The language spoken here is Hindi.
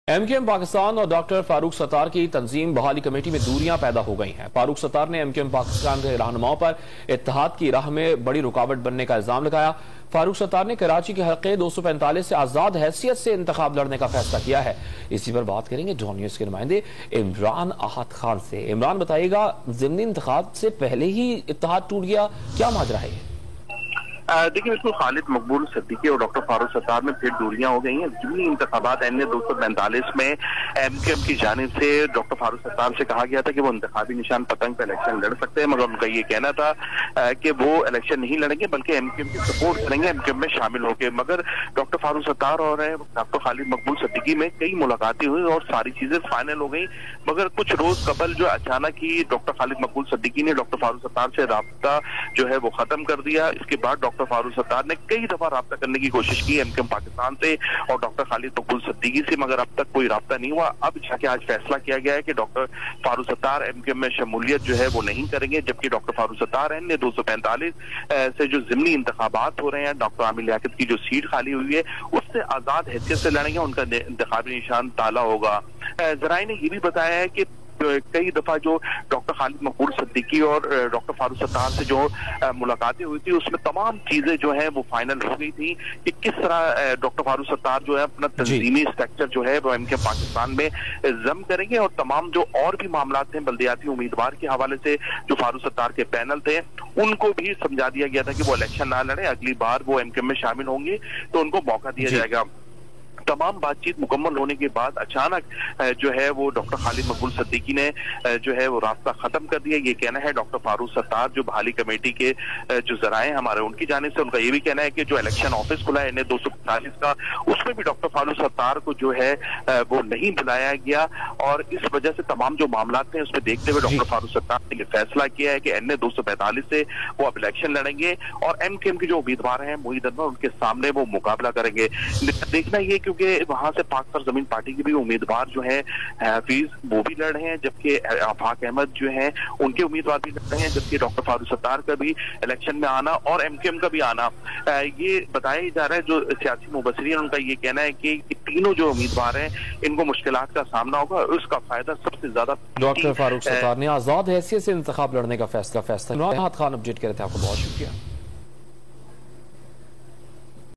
एमकेएम पाकिस्तान और डॉक्टर फारूक सत्तार की तंजीम बहाली कमेटी में दूरियां पैदा हो गई हैं। फारूक सत्तार ने एमकेएम पाकिस्तान के रहनुमाओं पर इत्तेहाद की राह में बड़ी रुकावट बनने का इल्जाम लगाया। फारूक सत्तार ने कराची के हल्के 245 से आजाद हैसियत से इंतखाब लड़ने का फैसला किया है। इसी पर बात करेंगे जॉन न्यूज के नुमाइंदे इमरान आहत खान से। इमरान, बताइएगा, ज़िमनी इंतखाब से पहले ही इत्तेहाद टूट गया, क्या माजरा है? देखिए, बिल्कुल खालिद मकबूल सिद्दीकी और डॉक्टर फारूक सत्तार में फिर दूरियां हो गई हैं। ज़िमनी इंतखाबात NA 245 में एमकेएम की जानिब से डॉक्टर फारूक सत्तार से कहा गया था कि वो इंतखाबी निशान पतंग पर इलेक्शन लड़ सकते हैं, मगर उनका ये कहना था कि वो इलेक्शन नहीं लड़ेंगे बल्कि एमकेएम की सपोर्ट करेंगे, एमकेएम में शामिल होकर। मगर डॉक्टर फारूक सत्तार और डॉक्टर खालिद मकबूल सिद्दीकी में कई मुलाकातें हुई और सारी चीजें फाइनल हो गई। मगर कुछ रोज कबल जो अचानक ही डॉक्टर खालिद मकबूल सिद्दीकी ने डॉक्टर फारूक सत्तार से राब्ता जो है वो खत्म कर दिया। इसके बाद डॉक्टर फारूक सत्तार ने कई दफा राब्ता करने की कोशिश की एमकेएम पाकिस्तान से और डॉक्टर खालिद मकबूल सिद्दीकी से, मगर अब तक कोई राब्ता नहीं हुआ। अब जाके आज फैसला किया गया है कि डॉक्टर फारूक सत्तार एमकेएम में शमूलियत जो है वो नहीं करेंगे, जबकि डॉक्टर फारूक सत्तार NA 245 से जो ज़िमनी इंतखाबात हो रहे हैं, डॉक्टर आमिर लियाकत की जो सीट खाली हुई है उससे आजाद हैसियत से लड़ेंगे, उनका इंतखाबी निशान ताला होगा। जराये ने ये भी बताया है कि कई दफा जो डॉक्टर खालिद मकबूल सिद्दीकी और डॉक्टर फारूक सत्तार से जो मुलाकातें हुई थी उसमें तमाम चीजें जो है वो फाइनल हो गई थी कि किस तरह डॉक्टर फारूक सत्तार जो है अपना तंजीमी स्ट्रक्चर जो है वो एमकेएम पाकिस्तान में जम करेंगे और तमाम जो और भी मामला थे बल्दियाती उम्मीदवार के हवाले से जो फारूक सत्तार के पैनल थे उनको भी समझा दिया गया था कि वो इलेक्शन ना लड़े, अगली बार वो एमकेएम में शामिल होंगे तो उनको मौका दिया जाएगा। तमाम बातचीत मुकम्मल होने के बाद अचानक जो है वो डॉक्टर खालिद मकबूल सिद्दीकी ने जो है वो रास्ता खत्म कर दिया। ये कहना है डॉक्टर फारूक सत्तार जो बहाली कमेटी के जो जराए हमारे उनकी जानिब से, उनका ये भी कहना है कि जो इलेक्शन ऑफिस खुला है NA 245 का उसमें भी डॉक्टर फारूक सत्तार को जो है वो नहीं बुलाया गया और इस वजह से तमाम जो मामला थे उसमें देखते हुए डॉक्टर फारूक सत्तार ने फैसला किया है कि NA 245 से वो अब इलेक्शन लड़ेंगे और एमकेएम के जो उम्मीदवार हैं मोहित अनवर उनके सामने वो मुकाबला करेंगे। देखना ये क्योंकि वहां से पाक पर जमीन पार्टी के भी उम्मीदवार जो है हफीज वो भी लड़ रहे हैं, जबकि आफाक अहमद जो है उनके उम्मीदवार भी लड़ रहे हैं, जबकि डॉक्टर फारूक सत्तार का भी इलेक्शन में आना और एमकेएम का भी आना ये बताया जा रहा है। जो सियासी मुबसरीन उनका ये कहना है कि तीनों जो उम्मीदवार हैं इनको मुश्किलात का सामना होगा और उसका फायदा सबसे ज्यादा डॉक्टर फारूक सत्तार ने आजाद हैसियत से इंतखाब लड़ने का फैसला। इमरान आहत खान अपडेट कर रहे थे, आपको बहुत शुक्रिया।